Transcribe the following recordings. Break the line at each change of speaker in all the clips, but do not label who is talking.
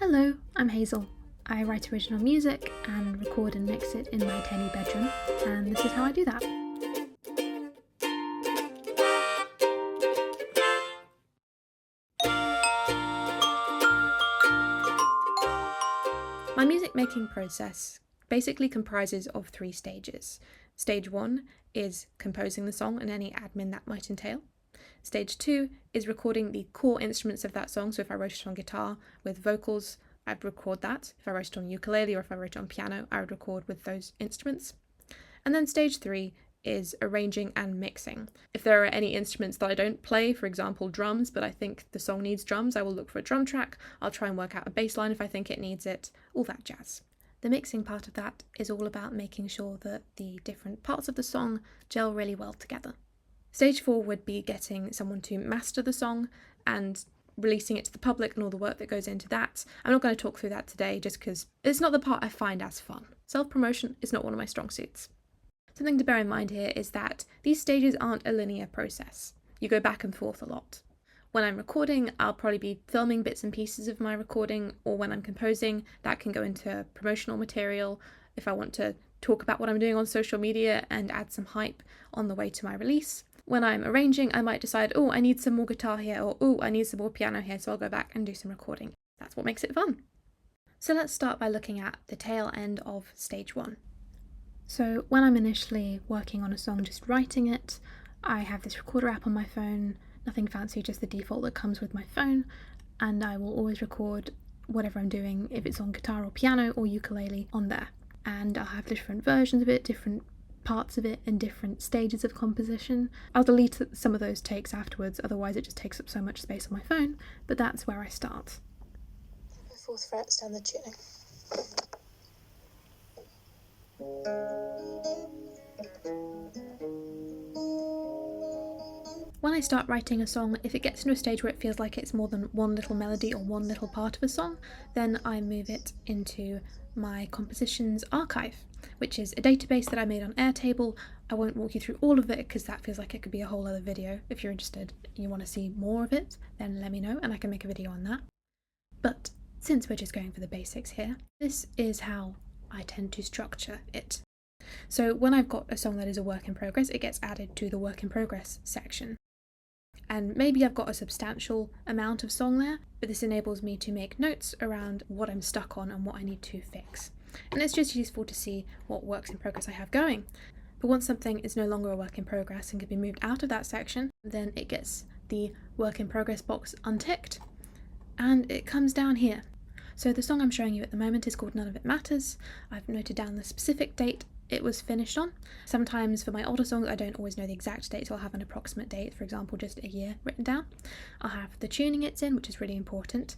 Hello, I'm Hazel. I write original music and record and mix it in my tiny bedroom, and this is how I do that. My music making process basically comprises of 3 stages. Stage 1 is composing the song and any admin that might entail. Stage 2 is recording the core instruments of that song, so if I wrote it on guitar with vocals, I'd record that. If I wrote it on ukulele or if I wrote it on piano, I would record with those instruments. And then stage 3 is arranging and mixing. If there are any instruments that I don't play, for example drums, but I think the song needs drums, I will look for a drum track. I'll try and work out a bass line if I think it needs it, all that jazz. The mixing part of that is all about making sure that the different parts of the song gel really well together. Stage 4 would be getting someone to master the song and releasing it to the public and all the work that goes into that. I'm not going to talk through that today just because it's not the part I find as fun. Self-promotion is not one of my strong suits. Something to bear in mind here is that these stages aren't a linear process. You go back and forth a lot. When I'm recording, I'll probably be filming bits and pieces of my recording, or when I'm composing, that can go into promotional material if I want to talk about what I'm doing on social media and add some hype on the way to my release. When I'm arranging, I might decide, oh, I need some more guitar here, or oh, I need some more piano here, so I'll go back and do some recording. That's what makes it fun. So let's start by looking at the tail end of stage 1. So when I'm initially working on a song, just writing it, I have this recorder app on my phone, nothing fancy, just the default that comes with my phone, and I will always record whatever I'm doing, if it's on guitar or piano or ukulele, on there. And I'll have different versions of it, different parts of it, and different stages of composition. I'll delete some of those takes afterwards, otherwise it just takes up so much space on my phone, but that's where I start.
The 4th frets down the tuning.
When I start writing a song, if it gets into a stage where it feels like it's more than one little melody or one little part of a song, then I move it into my compositions archive, which is a database that I made on Airtable. I won't walk you through all of it because that feels like it could be a whole other video. If you're interested and you want to see more of it, then let me know and I can make a video on that. But since we're just going for the basics here, this is how I tend to structure it. So when I've got a song that is a work in progress, it gets added to the work in progress section. And maybe I've got a substantial amount of song there, but this enables me to make notes around what I'm stuck on and what I need to fix. And it's just useful to see what works in progress I have going. But once something is no longer a work in progress and can be moved out of that section, then it gets the work in progress box unticked and it comes down here. So the song I'm showing you at the moment is called None of It Matters. I've noted down the specific date it was finished on. Sometimes for my older songs I don't always know the exact date, so I'll have an approximate date, for example just a year written down. I'll have the tuning it's in, which is really important,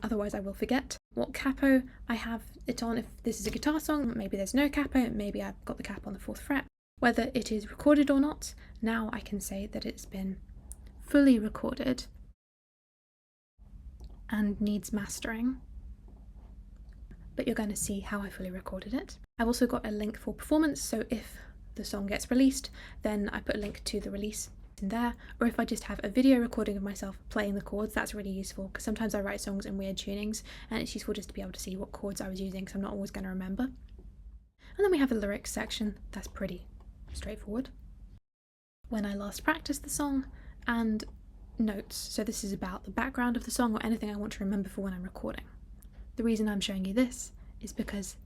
otherwise I will forget. What capo I have it on, if this is a guitar song, maybe there's no capo, maybe I've got the cap on the 4th fret. Whether it is recorded or not, now I can say that it's been fully recorded and needs mastering. But you're going to see how I fully recorded it. I've also got a link for performance, so if the song gets released, then I put a link to the release in there, or if I just have a video recording of myself playing the chords, that's really useful, because sometimes I write songs in weird tunings, and it's useful just to be able to see what chords I was using, because I'm not always going to remember. And then we have a lyrics section, that's pretty straightforward. When I last practiced the song, and notes, so this is about the background of the song or anything I want to remember for when I'm recording. The reason I'm showing you this is because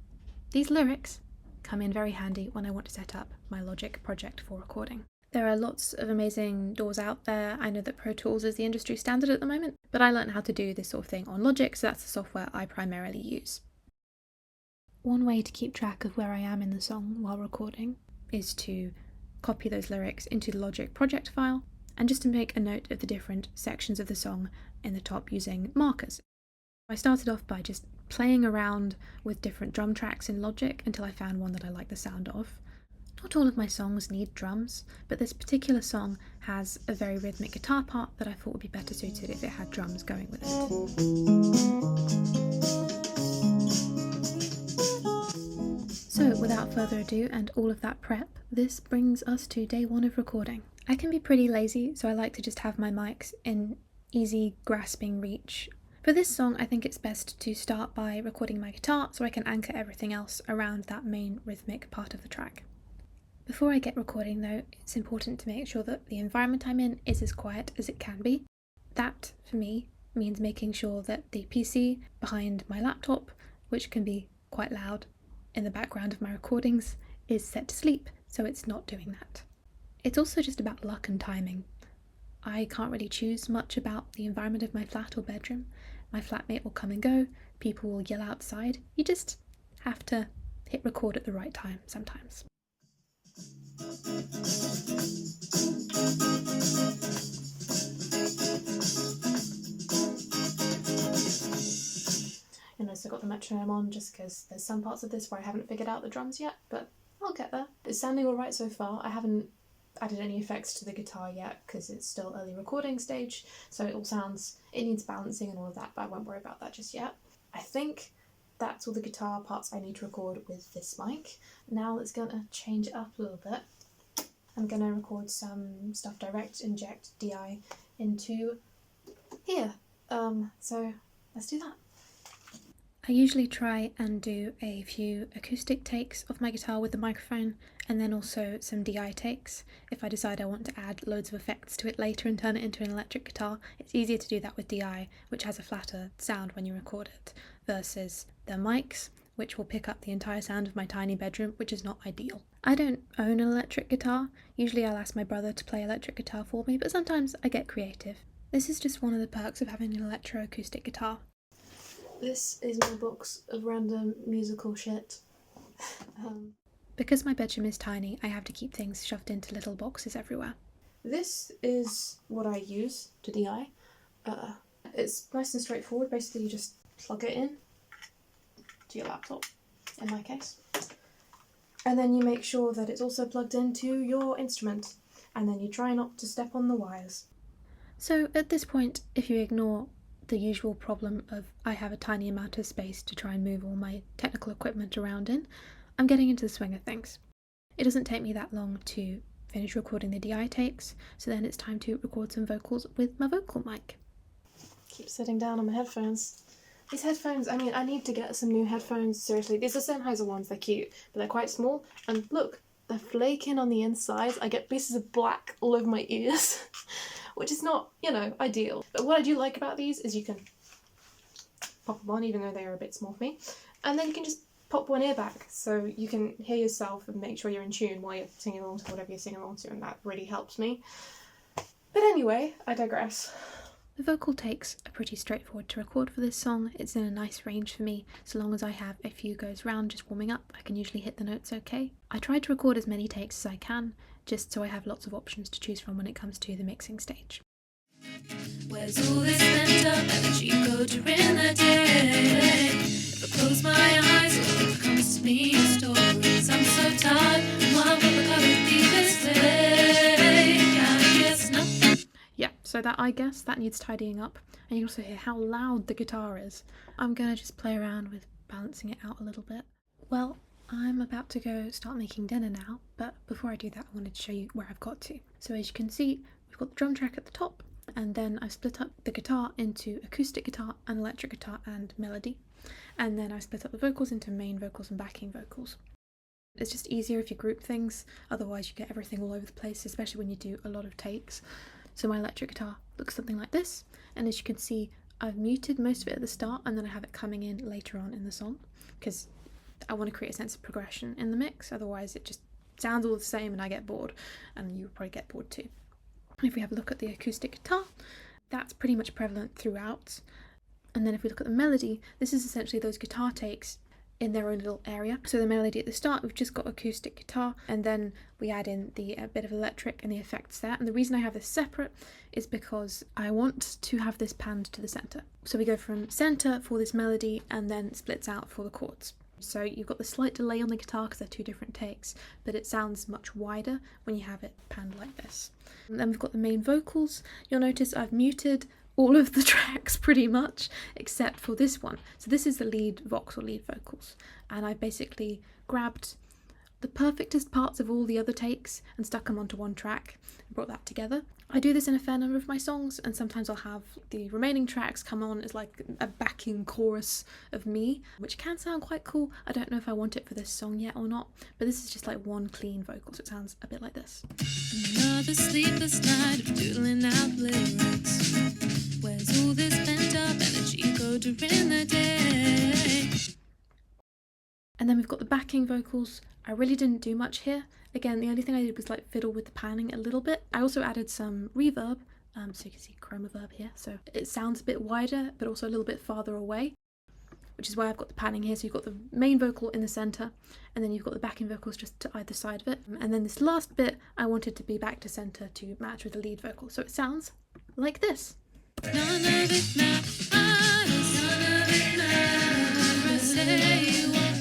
these lyrics come in very handy when I want to set up my Logic project for recording. There are lots of amazing DAWs out there. I know that Pro Tools is the industry standard at the moment, but I learned how to do this sort of thing on Logic, so that's the software I primarily use. One way to keep track of where I am in the song while recording is to copy those lyrics into the Logic project file, and just to make a note of the different sections of the song in the top using markers. I started off by just playing around with different drum tracks in Logic until I found one that I like the sound of. Not all of my songs need drums, but this particular song has a very rhythmic guitar part that I thought would be better suited if it had drums going with it. So without further ado and all of that prep, this brings us to day 1 of recording. I can be pretty lazy, so I like to just have my mics in easy grasping reach For this song, I think it's best to start by recording my guitar so I can anchor everything else around that main rhythmic part of the track. Before I get recording though, it's important to make sure that the environment I'm in is as quiet as it can be. That, for me, means making sure that the PC behind my laptop, which can be quite loud in the background of my recordings, is set to sleep, so it's not doing that. It's also just about luck and timing. I can't really choose much about the environment of my flat or bedroom. My flatmate will come and go, people will yell outside. You just have to hit record at the right time sometimes. And I've still got the metronome on just because there's some parts of this where I haven't figured out the drums yet, but I'll get there. It's sounding alright so far. I haven't added any effects to the guitar yet because it's still early recording stage, so it needs balancing and all of that, but I won't worry about that just yet. I think that's all the guitar parts I need to record with this mic. Now let's gonna change it up a little bit. I'm gonna record some stuff direct, inject DI into here. So let's do that. I usually try and do a few acoustic takes of my guitar with the microphone, and then also some DI takes. If I decide I want to add loads of effects to it later and turn it into an electric guitar, it's easier to do that with DI, which has a flatter sound when you record it, versus the mics, which will pick up the entire sound of my tiny bedroom, which is not ideal. I don't own an electric guitar. Usually I'll ask my brother to play electric guitar for me, but sometimes I get creative. This is just one of the perks of having an electroacoustic guitar. This is my box of random musical shit. Because my bedroom is tiny, I have to keep things shoved into little boxes everywhere. This is what I use to DI. It's nice and straightforward. Basically you just plug it in to your laptop, in my case. And then you make sure that it's also plugged into your instrument. And then you try not to step on the wires. So at this point, if you ignore the usual problem of I have a tiny amount of space to try and move all my technical equipment around in, I'm getting into the swing of things. It doesn't take me that long to finish recording the DI takes, so then it's time to record some vocals with my vocal mic. Keep sitting down on my headphones. These headphones, I mean, I need to get some new headphones, seriously. These are Sennheiser ones, they're cute, but they're quite small, and look, they're flaking on the inside. I get pieces of black all over my ears. Which is not, ideal. But what I do like about these is you can pop them on, even though they are a bit small for me, and then you can just pop one ear back so you can hear yourself and make sure you're in tune while you're singing along to whatever you're singing along to, and that really helps me. But anyway, I digress. The vocal takes are pretty straightforward to record for this song. It's in a nice range for me. So long as I have a few goes round just warming up, I can usually hit the notes okay. I try to record as many takes as I can, just so I have lots of options to choose from when it comes to the mixing stage. Where's all this pent up energy go during the day? If I close my eyes, all that comes to me is stories. I'm so tired, why will I be this way? I guess nothing. Yeah, so I guess that needs tidying up. And you can also hear how loud the guitar is. I'm gonna just play around with balancing it out a little bit. Well, I'm about to go start making dinner now, but before I do that, I wanted to show you where I've got to. So as you can see, we've got the drum track at the top, and then I've split up the guitar into acoustic guitar and electric guitar and melody. And then I've split up the vocals into main vocals and backing vocals. It's just easier if you group things, otherwise you get everything all over the place, especially when you do a lot of takes. So my electric guitar looks something like this, and as you can see, I've muted most of it at the start, and then I have it coming in later on in the song, because I want to create a sense of progression in the mix, otherwise it just sounds all the same and I get bored, and you probably get bored too. If we have a look at the acoustic guitar, that's pretty much prevalent throughout. And then if we look at the melody, this is essentially those guitar takes in their own little area. So the melody at the start, we've just got acoustic guitar, and then we add in the bit of electric and the effects there. And the reason I have this separate is because I want to have this panned to the centre. So we go from centre for this melody and then splits out for the chords. So you've got the slight delay on the guitar because they're two different takes, but it sounds much wider when you have it panned like this. And then we've got the main vocals. You'll notice I've muted all of the tracks pretty much, except for this one. So this is the lead vox or lead vocals, and I basically grabbed the perfectest parts of all the other takes and stuck them onto one track and brought that together. I do this in a fair number of my songs, and sometimes I'll have the remaining tracks come on as like a backing chorus of me, which can sound quite cool. I don't know if I want it for this song yet or not, but this is just like one clean vocal, so it sounds a bit like this.
Another sleepless night of doodling out lyrics. Where's all this pent up energy go during the day?
And then we've got the backing vocals. I really didn't do much here. Again, the only thing I did was like fiddle with the panning a little bit. I also added some reverb, so you can see chroma verb here. So it sounds a bit wider, but also a little bit farther away, which is why I've got the panning here. So you've got the main vocal in the center, and then you've got the backing vocals just to either side of it. And then this last bit, I wanted to be back to center to match with the lead vocal. So it sounds like this.
None of it matters, none of it matters. Say you won't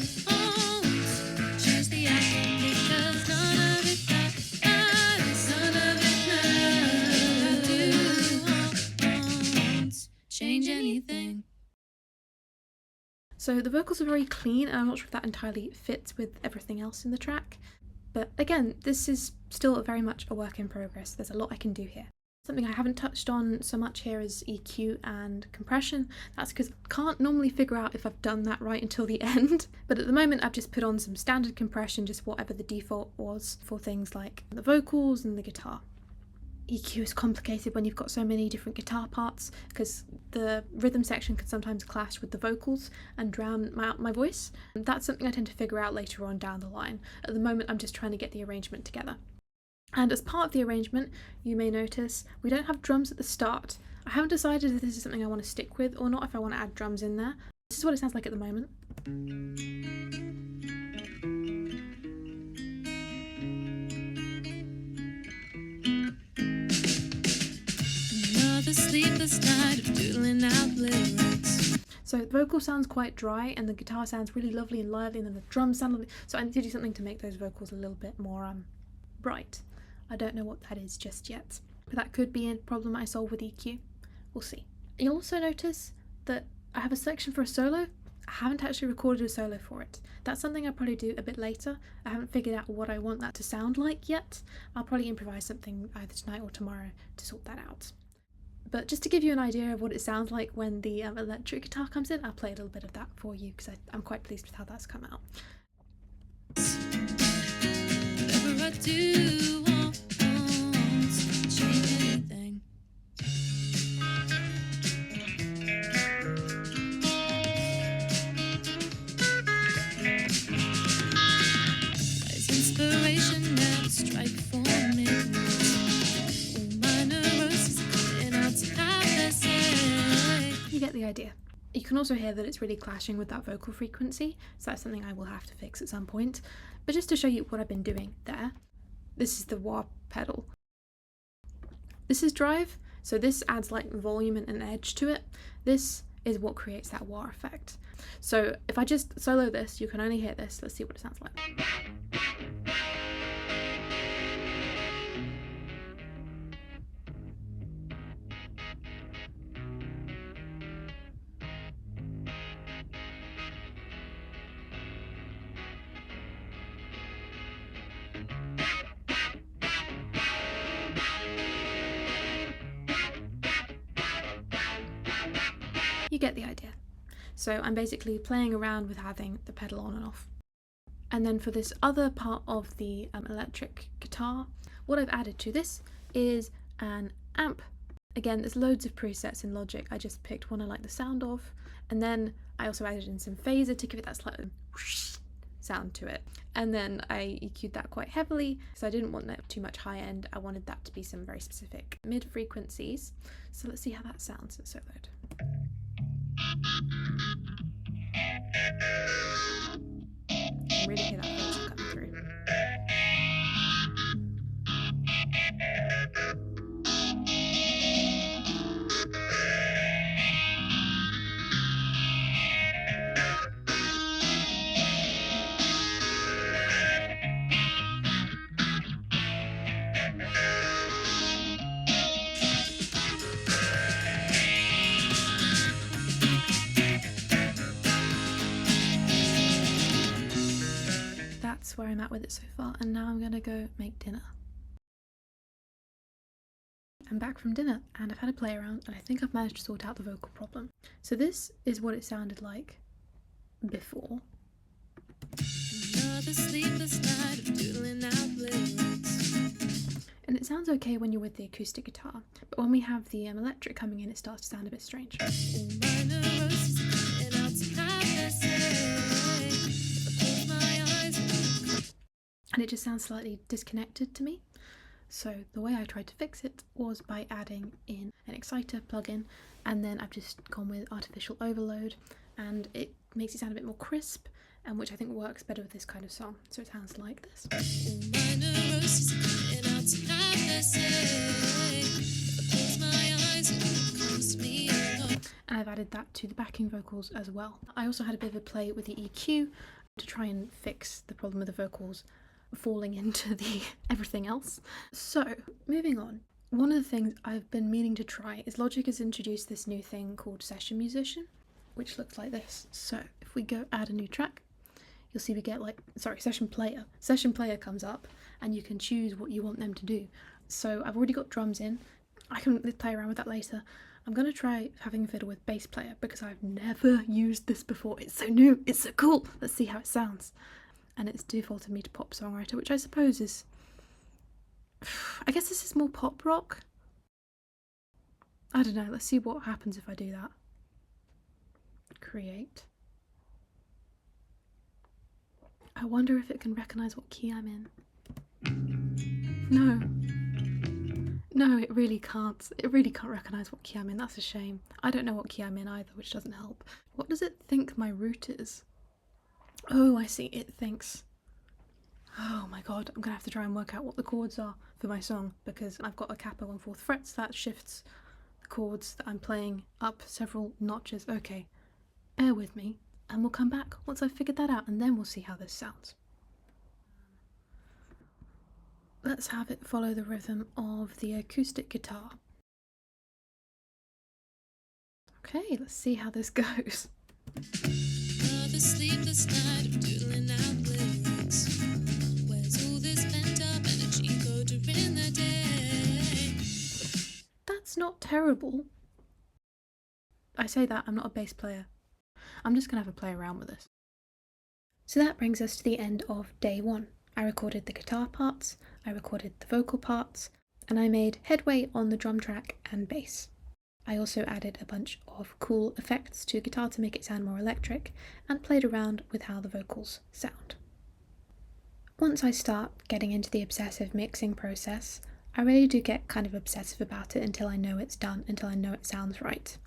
change the outcome because none of it matters, none of it matters. I won't change anything.
So the vocals are very clean, and I'm not sure if that entirely fits with everything else in the track. But again, this is still very much a work in progress. There's a lot I can do here. Something I haven't touched on so much here is EQ and compression. That's because I can't normally figure out if I've done that right until the end. But at the moment I've just put on some standard compression, just whatever the default was for things like the vocals and the guitar. EQ is complicated when you've got so many different guitar parts because the rhythm section can sometimes clash with the vocals and drown out my voice. And that's something I tend to figure out later on down the line. At the moment I'm just trying to get the arrangement together. And as part of the arrangement, you may notice we don't have drums at the start. I haven't decided if this is something I want to stick with or not, if I want to add drums in there. This is what it sounds like at the moment.
Another sleepless night of doodling out lyrics.
So the vocal sounds quite dry and the guitar sounds really lovely and lively, and then the drums sound lovely. So I need to do something to make those vocals a little bit more bright. I don't know what that is just yet, but that could be a problem I solve with EQ. We'll see. You'll also notice that I have a section for a solo. I haven't actually recorded a solo for it. That's something I'll probably do a bit later. I haven't figured out what I want that to sound like yet. I'll probably improvise something either tonight or tomorrow to sort that out. But just to give you an idea of what it sounds like when the electric guitar comes in, I'll play a little bit of that for you because I'm quite pleased with how that's come out.
Whatever I do won't change anything. As inspiration never strike for me. All my neurosis coming out to compensate.
You get the idea. You can also hear that it's really clashing with that vocal frequency, so that's something I will have to fix at some point. But just to show you what I've been doing there, this is the wah pedal. This is drive, so this adds like volume and an edge to it. This is what creates that wah effect. So if I just solo this, you can only hear this. Let's see what it sounds like. You get the idea. So I'm basically playing around with having the pedal on and off. And then for this other part of the electric guitar, what I've added to this is an amp. Again, there's loads of presets in Logic. I just picked one I like the sound of, and then I also added in some phaser to give it that slight sound to it. And then I EQ'd that quite heavily because I didn't want that too much high end. I wanted that to be some very specific mid frequencies. So let's see how that sounds at soloed. You can really hear that phaser coming through. That's where I'm at with it so far, and now I'm gonna go make dinner. I'm back from dinner and I've had a play around and I think I've managed to sort out the vocal problem. So this is what it sounded like before.
Another sleepless night of doodling out lyrics.
And it sounds okay when you're with the acoustic guitar, but when we have the electric coming in, it starts to sound a bit strange.
All my neurosis coming out to have their say. If I close my eyes,
And it just sounds slightly disconnected to me. So the way I tried to fix it was by adding in an exciter plugin, and then I've just gone with artificial overload, and it makes it sound a bit more crisp, and which I think works better with this kind of song. So it sounds like this.
all my neurosis coming out to have their say. If I close my eyes, it comes to me alone.
And I've added that to the backing vocals as well. I also had a bit of a play with the EQ to try and fix the problem with the vocals falling into the everything else. So, moving on. One of the things I've been meaning to try is Logic has introduced this new thing called Session Musician, which looks like this. So, if we go add a new track, you'll see we get Session Player. Session Player comes up and you can choose what you want them to do. So, I've already got drums in. I can play around with that later. I'm going to try having a fiddle with bass player because I've never used this before. It's so new, it's so cool. Let's see how it sounds. And it's defaulted me to pop songwriter, which I suppose is, I guess this is more pop rock. I don't know, let's see what happens if I do that. Create. I wonder if it can recognise what key I'm in. No, it really can't. It really can't recognise what key I'm in, that's a shame. I don't know what key I'm in either, which doesn't help. What does it think my root is? Oh, I see, it thinks. Oh my god, I'm gonna have to try and work out what the chords are for my song, because I've got a kappa 1/4 frets that shifts the chords that I'm playing up several notches. Okay, bear with me, and we'll come back once I've figured that out, and then we'll see how this sounds. Let's have it follow the rhythm of the acoustic guitar. Okay, let's see how this goes.
Another sleepless night of doodling out lyrics. Where's all this pent up energy go during the day?
That's not terrible. I say that, I'm not a bass player. I'm just gonna have a play around with this. So that brings us to the end of day one. I recorded the guitar parts, I recorded the vocal parts, and I made headway on the drum track and bass. I also added a bunch of cool effects to guitar to make it sound more electric, and played around with how the vocals sound. Once I start getting into the obsessive mixing process, I really do get kind of obsessive about it until I know it's done, until I know it sounds right.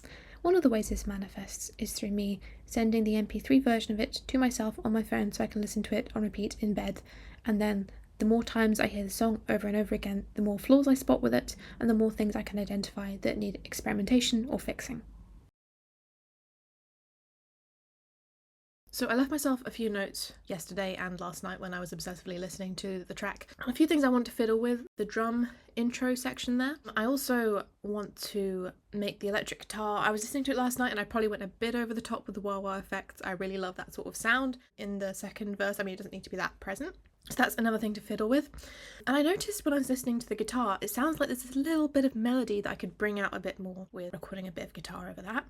One of the ways this manifests is through me sending the MP3 version of it to myself on my phone so I can listen to it on repeat in bed, and then the more times I hear the song over and over again, the more flaws I spot with it, and the more things I can identify that need experimentation or fixing. So I left myself a few notes yesterday and last night when I was obsessively listening to the track. A few things I want to fiddle with, the drum intro section there. I also want to make the electric guitar. I was listening to it last night and I probably went a bit over the top with the wah wah effect. I really love that sort of sound in the second verse. I mean, it doesn't need to be that present. So that's another thing to fiddle with. And I noticed when I was listening to the guitar, it sounds like there's this little bit of melody that I could bring out a bit more with recording a bit of guitar over that.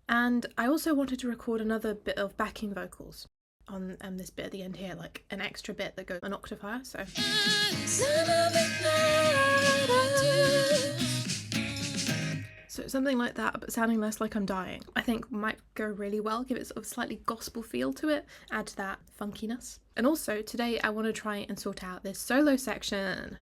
And I also wanted to record another bit of backing vocals on this bit at the end here, like an extra bit that goes an octave higher, so. So something like that, but sounding less like I'm dying, I think might go really well, give it sort of slightly gospel feel to it, add to that funkiness. And also, today I want to try and sort out this solo section.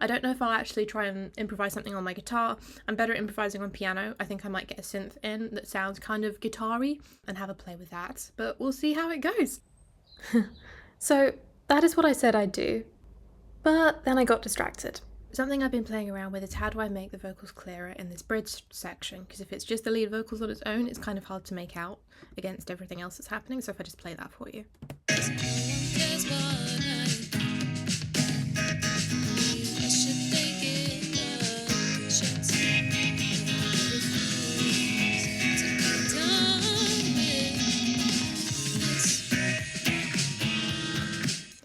I don't know if I'll actually try and improvise something on my guitar. I'm better at improvising on piano. I think I might get a synth in that sounds kind of guitar-y and have a play with that, but we'll see how it goes. So that is what I said I'd do, but then I got distracted. Something I've been playing around with is how do I make the vocals clearer in this bridge section, because if it's just the lead vocals on its own, it's kind of hard to make out against everything else that's happening, so if I just play that for you.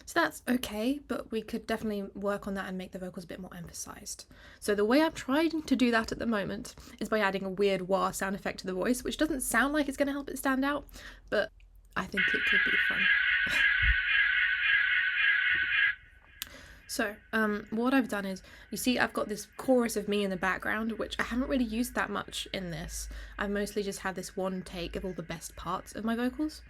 So that's okay, but we could definitely work on that and make the vocals a bit more emphasized. So the way I'm trying to do that at the moment is by adding a weird wah sound effect to the voice, which doesn't sound like it's going to help it stand out, but I think it could be fun. So, what I've done is, you see I've got this chorus of me in the background, which I haven't really used that much in this. I've mostly just had this one take of all the best parts of my vocals.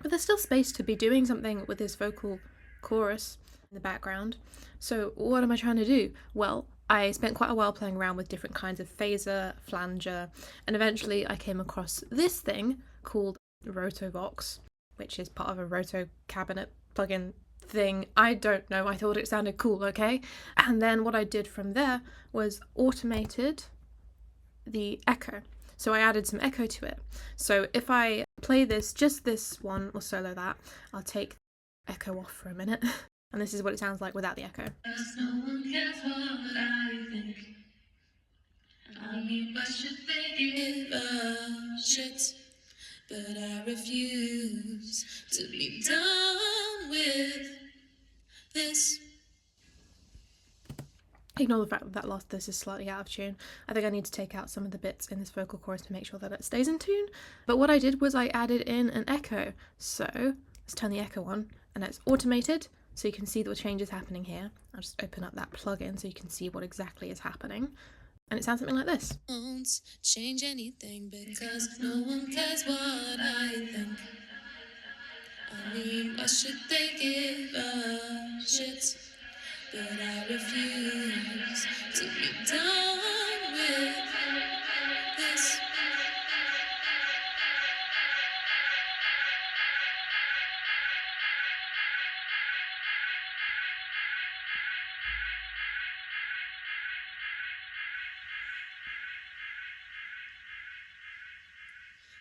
But there's still space to be doing something with this vocal chorus in the background. So what am I trying to do? Well, I spent quite a while playing around with different kinds of phaser, flanger, and eventually I came across this thing called Rotovox, which is part of a Roto cabinet plugin thing. I don't know, I thought it sounded cool, okay? And then what I did from there was automated the echo. So I added some echo to it. So if I play this, just this one, or solo that, I'll take echo off for a minute. And this is what it sounds like without the echo.
No one cares what I think. I mean, why should they give a shit? But I refuse to be done with this.
Ignore the fact that that last this is slightly out of tune. I think I need to take out some of the bits in this vocal chorus to make sure that it stays in tune. But what I did was I added in an echo. So let's turn the echo on, and it's automated, so you can see the changes happening here. I'll just open up that plugin so you can see what exactly is happening. And it sounds something like this.
Won't change anything because no one cares what I think. I mean, why should they give a shit? But I refuse to be done with this.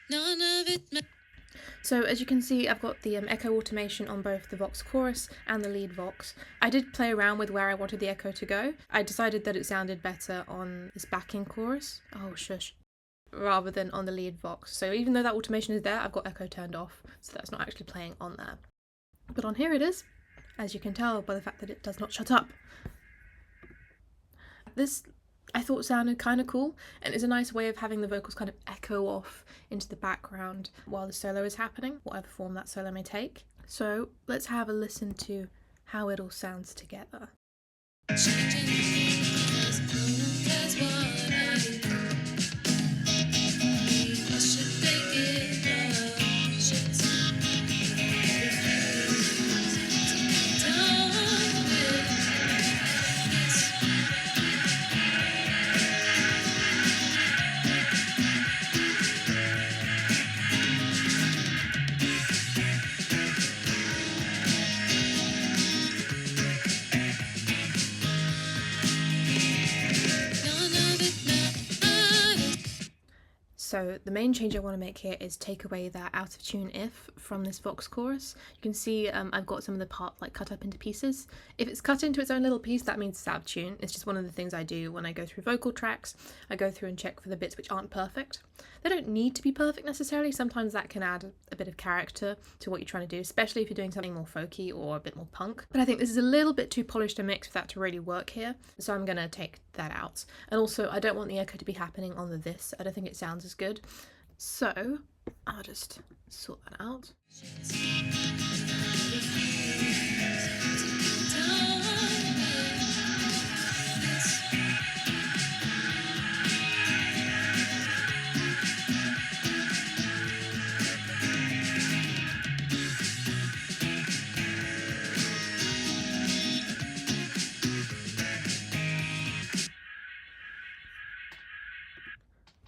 None of it matters.
So as you can see, I've got the echo automation on both the Vox chorus and the lead Vox. I did play around with where I wanted the echo to go. I decided that it sounded better on this backing chorus, oh shush, rather than on the lead Vox. So even though that automation is there, I've got echo turned off, so that's not actually playing on there. But on here it is, as you can tell by the fact that it does not shut up. This I thought sounded kind of cool, and it's a nice way of having the vocals kind of echo off into the background while the solo is happening, whatever form that solo may take. So let's have a listen to how it all sounds together. So the main change I want to make here is take away that out of tune if from this Vox chorus. You can see I've got some of the part like cut up into pieces. If it's cut into its own little piece, that means it's out of tune. It's just one of the things I do when I go through vocal tracks. I go through and check for the bits which aren't perfect. They don't need to be perfect necessarily. Sometimes that can add a bit of character to what you're trying to do, especially if you're doing something more folky or a bit more punk. But I think this is a little bit too polished a mix for that to really work here. So I'm going to take that out. And also I don't want the echo to be happening on the this. I don't think it sounds as good. So I'll just sort that out.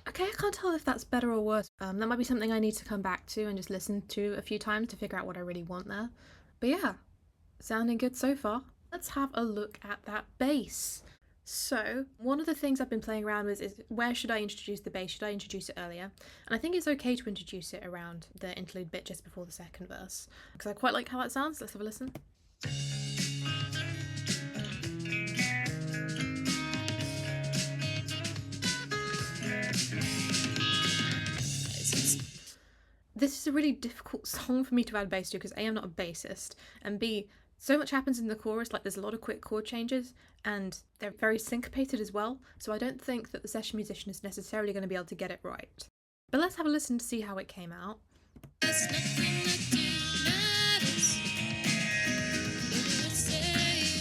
Okay, I can't tell if that's better or worse. That might be something I need to come back to and just listen to a few times to figure out what I really want there. But yeah, sounding good so far. Let's have a look at that bass. So one of the things I've been playing around with is where should I introduce the bass? Should I introduce it earlier? And I think it's okay to introduce it around the interlude bit just before the second verse, because I quite like how that sounds. Let's have a listen. This is a really difficult song for me to add bass to because A, I'm not a bassist, and B, So much happens in the chorus, like there's a lot of quick chord changes, and they're very syncopated as well, so I don't think that the session musician is necessarily going to be able to get it right. But let's have a listen to see how it came out.
There's nothing that do matters. Baby, let's say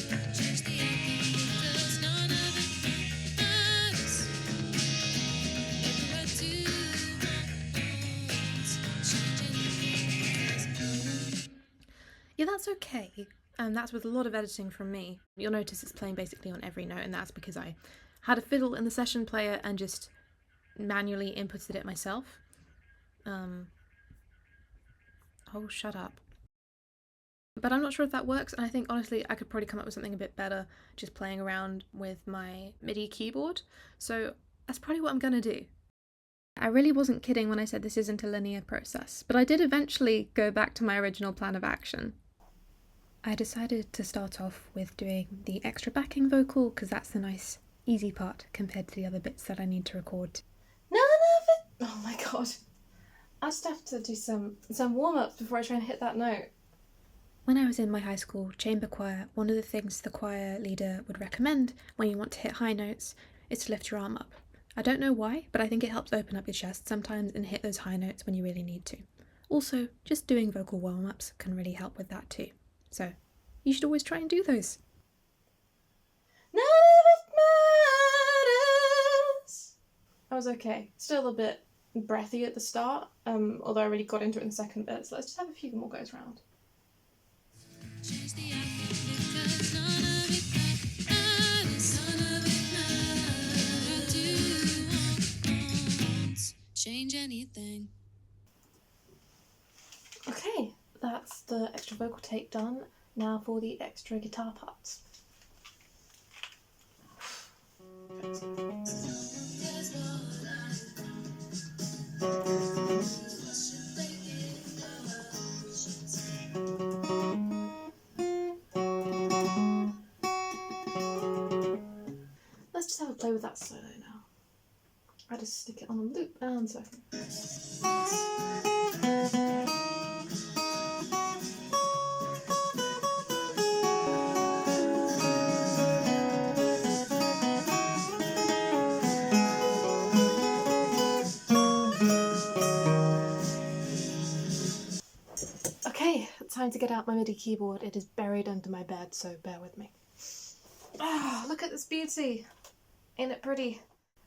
won't change the outcome because none of it matters. Baby, what do won't change anything because
Yeah, that's okay. That's with a lot of editing from me. You'll notice it's playing basically on every note, and that's because I had a fiddle in the session player and just manually inputted it myself. Oh, shut up. But I'm not sure if that works, and I think honestly I could probably come up with something a bit better just playing around with my MIDI keyboard, so that's probably what I'm gonna do. I really wasn't kidding when I said this isn't a linear process, but I did eventually go back to my original plan of action. I decided to start off with doing the extra backing vocal because that's the nice, easy part compared to the other bits that I need to record.
None of it. Oh my god. I just have to do some warm-ups before I try and hit that note.
When I was in my high school chamber choir, one of the things the choir leader would recommend when you want to hit high notes is to lift your arm up. I don't know why, but I think it helps open up your chest sometimes and hit those high notes when you really need to. Also, just doing vocal warm-ups can really help with that too. So, you should always try and do those.
None of it matters. I was okay. Still a bit breathy at the start, although I really got into it in the second bit, so let's just have a few more goes round.
change the outcome because none of it matters. None of it matters. I do won't change anything.
Okay, that's the extra vocal take done. Now for the extra guitar parts. Let's just have a play with that solo now. I just stick it on a loop and so. Okay, time to get out my MIDI keyboard. It is buried under my bed, so bear with me. Ah, look at this beauty! Ain't it pretty?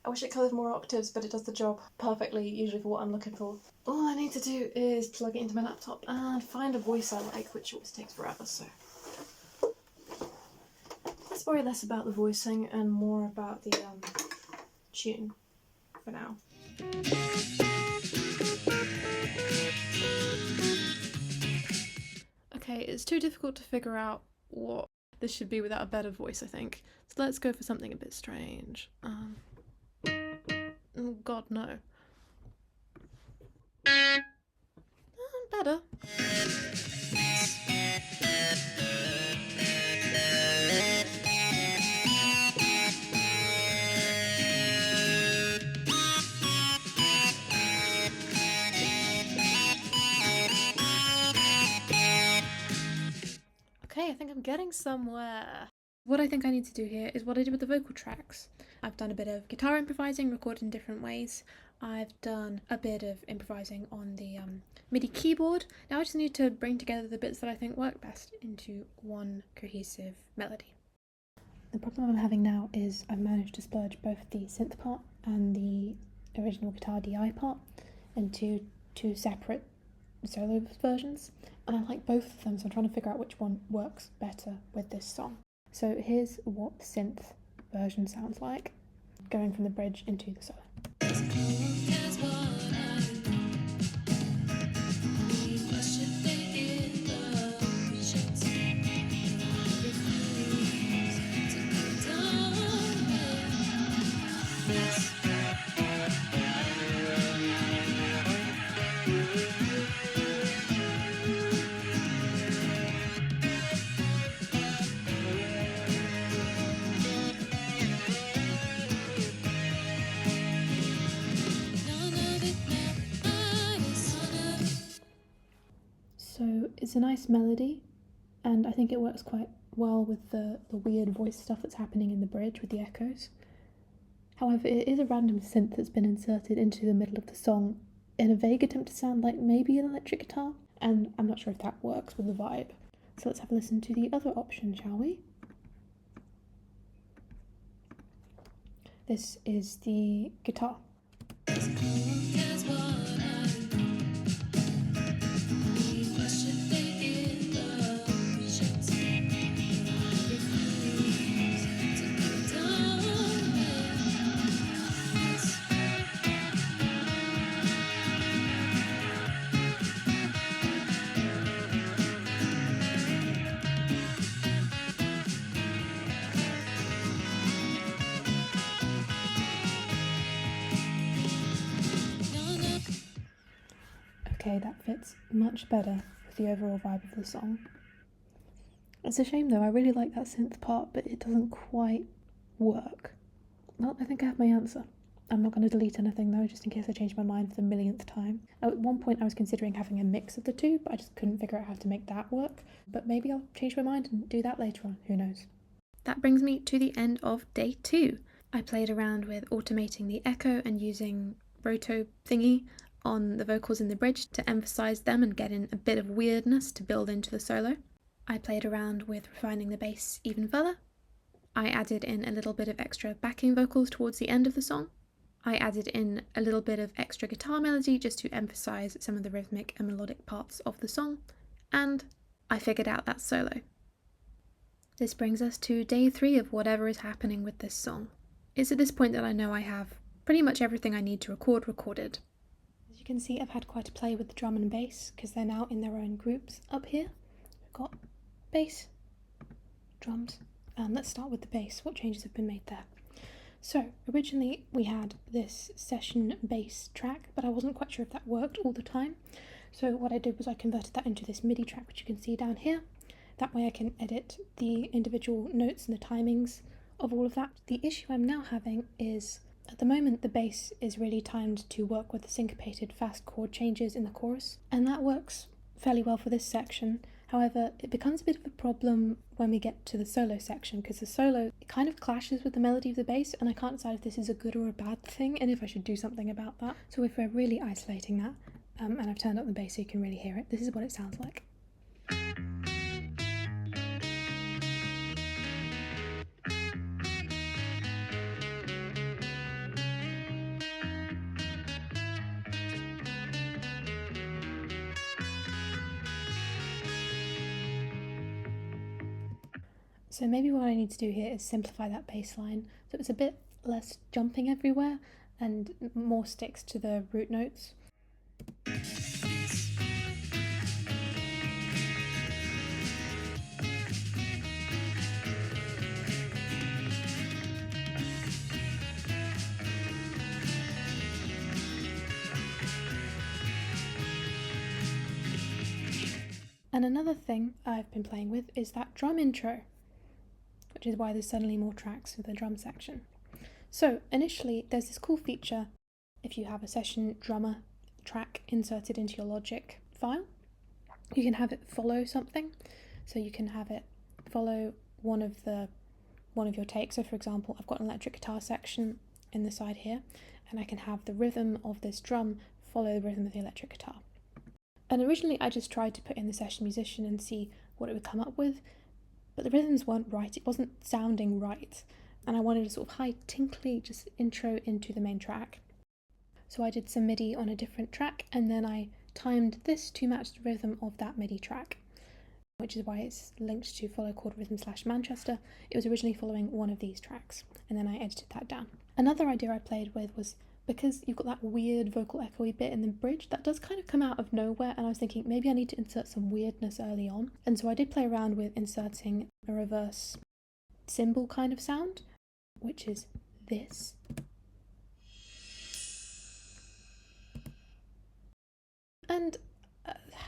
I wish it covered more octaves, but it does the job perfectly, usually for what I'm looking for. All I need to do is plug it into my laptop and find a voice I like, which always takes forever, so. Let's worry less about the voicing and more about the tune for now.
Okay, it's too difficult to figure out what this should be without a better voice, I think. So let's go for something a bit strange. Oh god, no. Better. Okay, I think I'm getting somewhere. What I think I need to do here is what I did with the vocal tracks. I've done a bit of guitar improvising, recorded in different ways. I've done a bit of improvising on the MIDI keyboard. Now I just need to bring together the bits that I think work best into one cohesive melody. The problem I'm having now is I've managed to splurge both the synth part and the original guitar DI part into two separate solo versions, and I like both of them, so I'm trying to figure out which one works better with this song. So here's what the synth version sounds like, going from the bridge into the solo.
That's what I need. I should think it up. Should refuse to go down there.
So it's a nice melody, and I think it works quite well with the weird voice stuff that's happening in the bridge with the echoes. However, it is a random synth that's been inserted into the middle of the song in a vague attempt to sound like maybe an electric guitar, and I'm not sure if that works with the vibe. So let's have a listen to the other option, shall we? This is the guitar. Okay, that fits much better with the overall vibe of the song. It's a shame though, I really like that synth part, but it doesn't quite work. Well, I think I have my answer. I'm not going to delete anything though, just in case I change my mind for the millionth time. At one point I was considering having a mix of the two, but I just couldn't figure out how to make that work. But maybe I'll change my mind and do that later on, who knows. That brings me to the end of day 2. I played around with automating the echo and using roto thingy on the vocals in the bridge to emphasize them and get in a bit of weirdness to build into the solo. I played around with refining the bass even further. I added in a little bit of extra backing vocals towards the end of the song. I added in a little bit of extra guitar melody just to emphasize some of the rhythmic and melodic parts of the song. And I figured out that solo. This brings us to day 3 of whatever is happening with this song. It's at this point that I know I have pretty much everything I need to record recorded. As you can see, I've had quite a play with the drum and bass because they're now in their own groups up here. We've got bass, drums. Let's start with the bass. What changes have been made there? So originally we had this session bass track, but I wasn't quite sure if that worked all the time. So what I did was I converted that into this MIDI track, which you can see down here. That way I can edit the individual notes and the timings of all of that. The issue I'm now having is, at the moment the bass is really timed to work with the syncopated fast chord changes in the chorus, and that works fairly well for this section. However, it becomes a bit of a problem when we get to the solo section, because the solo, it kind of clashes with the melody of the bass, and I can't decide if this is a good or a bad thing, and if I should do something about that. So if we're really isolating that, and I've turned up the bass so you can really hear it, this is what it sounds like. So maybe what I need to do here is simplify that bass line so it's a bit less jumping everywhere and more sticks to the root notes. And another thing I've been playing with is that drum intro, which is why there's suddenly more tracks for the drum section. So initially there's this cool feature if you have a session drummer track inserted into your Logic file. You can have it follow something, so you can have it follow one of your takes. So for example, I've got an electric guitar section in the side here, and I can have the rhythm of this drum follow the rhythm of the electric guitar. And originally I just tried to put in the session musician and see what it would come up with, but the rhythms weren't right, it wasn't sounding right, and I wanted a sort of high tinkly just intro into the main track. So I did some MIDI on a different track, and then I timed this to match the rhythm of that MIDI track, which is why it's linked to follow chord rhythm / Manchester. It was originally following one of these tracks, and then I edited that down. Another idea I played with was, because you've got that weird vocal echoey bit in the bridge, that does kind of come out of nowhere, and I was thinking maybe I need to insert some weirdness early on. And so I did play around with inserting a reverse cymbal kind of sound, which is this. And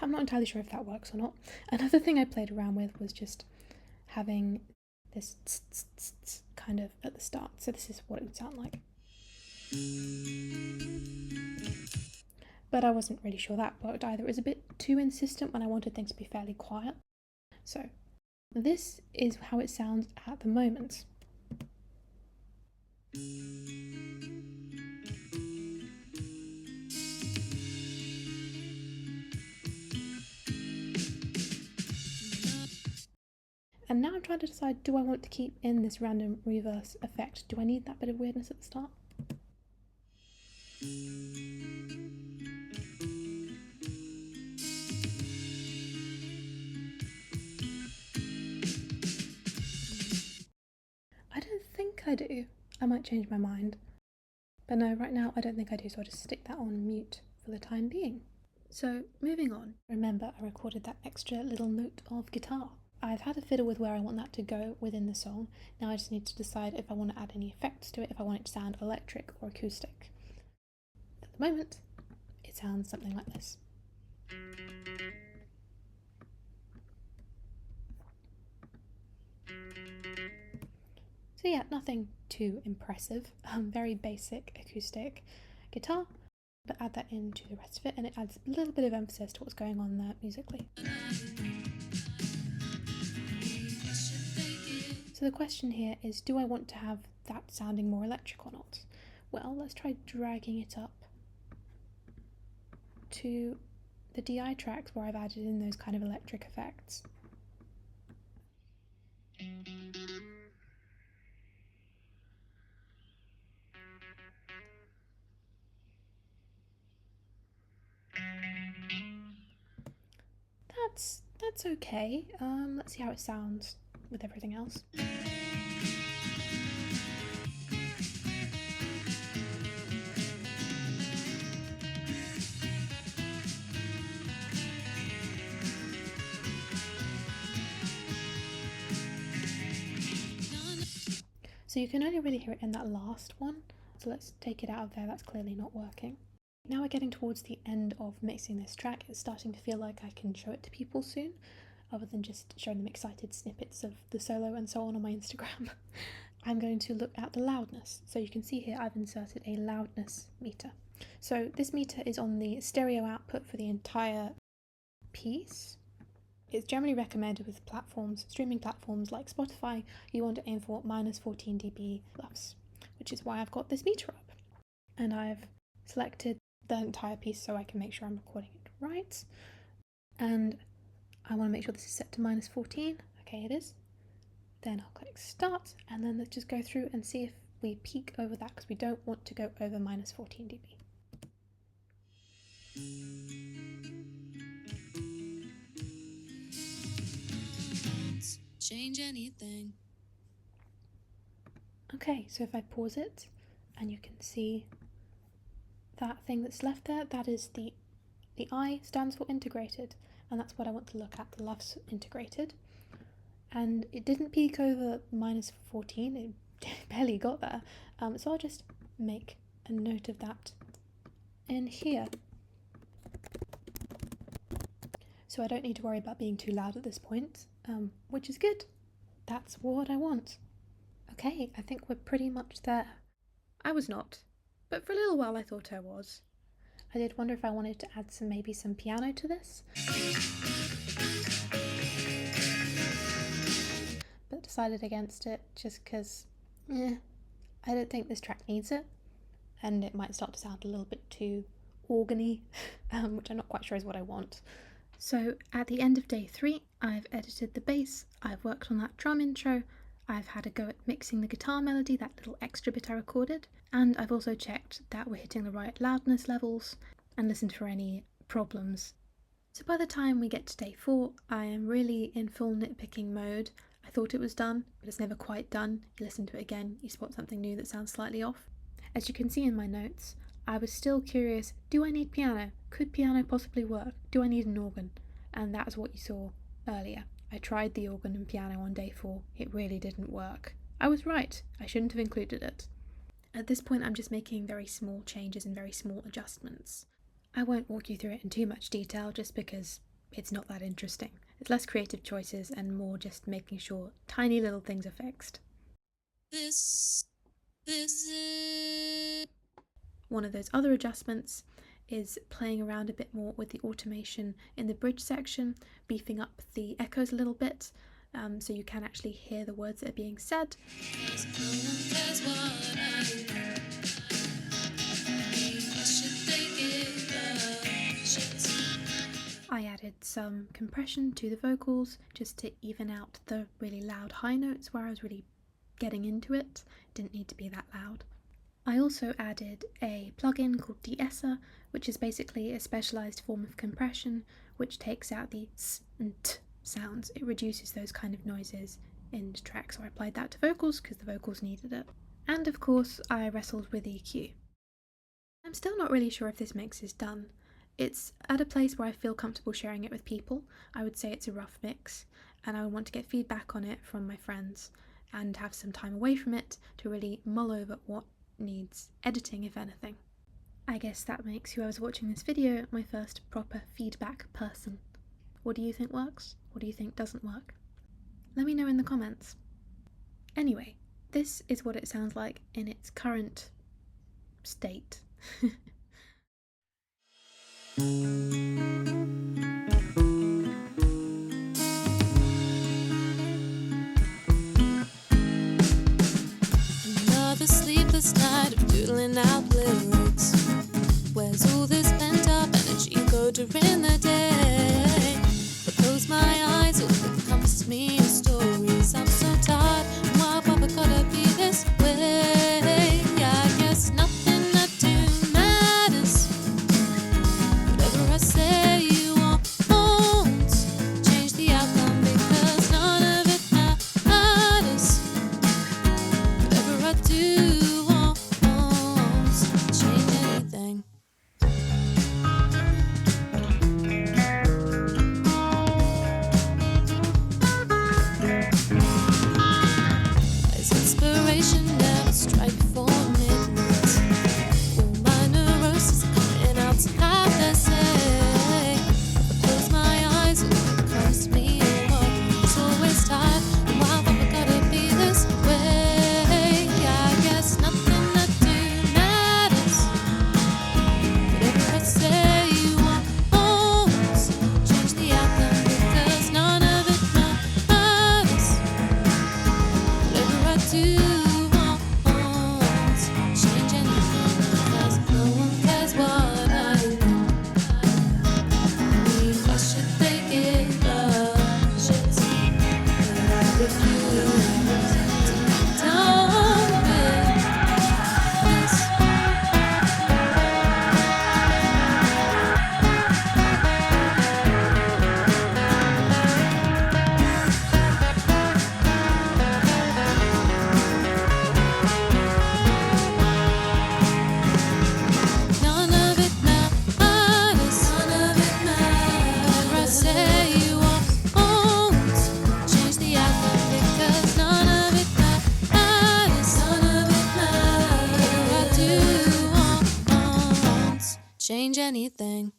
I'm not entirely sure if that works or not. Another thing I played around with was just having this kind of at the start. So this is what it would sound like. but I wasn't really sure that worked either. It was a bit too insistent when I wanted things to be fairly quiet. So this is how it sounds at the moment. And now I'm trying to decide, do I want to keep in this random reverse effect? Do I need that bit of weirdness at the start? I don't think I do. I might change my mind. But no, right now I don't think I do, so I'll just stick that on mute for the time being. So, moving on. Remember, I recorded that extra little note of guitar. I've had a fiddle with where I want that to go within the song. Now I just need to decide if I want to add any effects to it, if I want it to sound electric or acoustic. At the moment, it sounds something like this. So yeah, nothing too impressive. Very basic acoustic guitar, but add that into the rest of it and it adds a little bit of emphasis to what's going on there musically. So the question here is, do I want to have that sounding more electric or not? Well, let's try dragging it up to the DI tracks where I've added in those kind of electric effects. That's okay. Let's see how it sounds with everything else. So you can only really hear it in that last one, so let's take it out of there, that's clearly not working. Now we're getting towards the end of mixing this track. It's starting to feel like I can show it to people soon, other than just showing them excited snippets of the solo and so on my Instagram. I'm going to look at the loudness. So you can see here I've inserted a loudness meter. So this meter is on the stereo output for the entire piece. It's generally recommended with platforms, streaming platforms like Spotify. You want to aim for minus 14 dB plus, which is why I've got this meter up. And I've selected the entire piece so I can make sure I'm recording it right. And I want to make sure this is set to minus 14. Okay, it is. Then I'll click start, and then let's just go through and see if we peak over that, because we don't want to go over minus 14 dB.
Change anything.
Okay, so if I pause it, and you can see that thing that's left there, that is the I stands for integrated, and that's what I want to look at, the LUFS integrated. And it didn't peak over minus 14, it barely got there, so I'll just make a note of that in here. So I don't need to worry about being too loud at this point, which is good. That's what I want. Okay, I think we're pretty much there. I was not, but for a little while I thought I was. I did wonder if I wanted to add maybe some piano to this, but decided against it just because, I don't think this track needs it, and it might start to sound a little bit too organy, which I'm not quite sure is what I want. So at the end of day 3, I've edited the bass, I've worked on that drum intro, I've had a go at mixing the guitar melody, that little extra bit I recorded, and I've also checked that we're hitting the right loudness levels and listened for any problems. So by the time we get to day 4, I am really in full nitpicking mode. I thought it was done, but it's never quite done. You listen to it again, you spot something new that sounds slightly off. As you can see in my notes, I was still curious, do I need piano? Could piano possibly work? Do I need an organ? And that's what you saw earlier. I tried the organ and piano on day 4. It really didn't work. I was right. I shouldn't have included it. At this point, I'm just making very small changes and very small adjustments. I won't walk you through it in too much detail just because it's not that interesting. It's less creative choices and more just making sure tiny little things are fixed.
This is
One of those other adjustments is playing around a bit more with the automation in the bridge section, beefing up the echoes a little bit, so you can actually hear the words that are being said. I added some compression to the vocals just to even out the really loud high notes where I was really getting into it. Didn't need to be that loud. I also added a plugin called de-esser, which is basically a specialized form of compression which takes out the s and t sounds. It reduces those kind of noises in the track, so I applied that to vocals because the vocals needed it. And of course I wrestled with EQ. I'm still not really sure if this mix is done. It's at a place where I feel comfortable sharing it with people. I would say it's a rough mix, and I want to get feedback on it from my friends and have some time away from it to really mull over what needs editing, if anything. I guess that makes whoever's watching this video my first proper feedback person. What do you think works? What do you think doesn't work? Let me know in the comments. Anyway, this is what it sounds like in its current state.
Another sleepless night of doodling out lyrics. Where's all this pent up energy go during the day? I close my eyes, all that comes to me is stories. I'm so tired, why Papa gotta be this way? I guess nothing I do matters. Whatever I say, you won't change the outcome because none of it matters. Whatever I do won't change anything. As inspiration now strike before midnight. All my neuroses are coming out to have their say. If I close my eyes, all that comes to me is always tired. And why have I gotta be this way? I guess nothing I do matters. Whatever I say, you won't change the outcome because none of it matters. Whatever I do won't change anything because no one cares what I think. I mean, why should they give a shit? But I refuse to be done with this. None of it matters. None of it matters. Whatever I say, you won't change the outcome because none of it matters. None of it matters. Whatever I do won't change anything.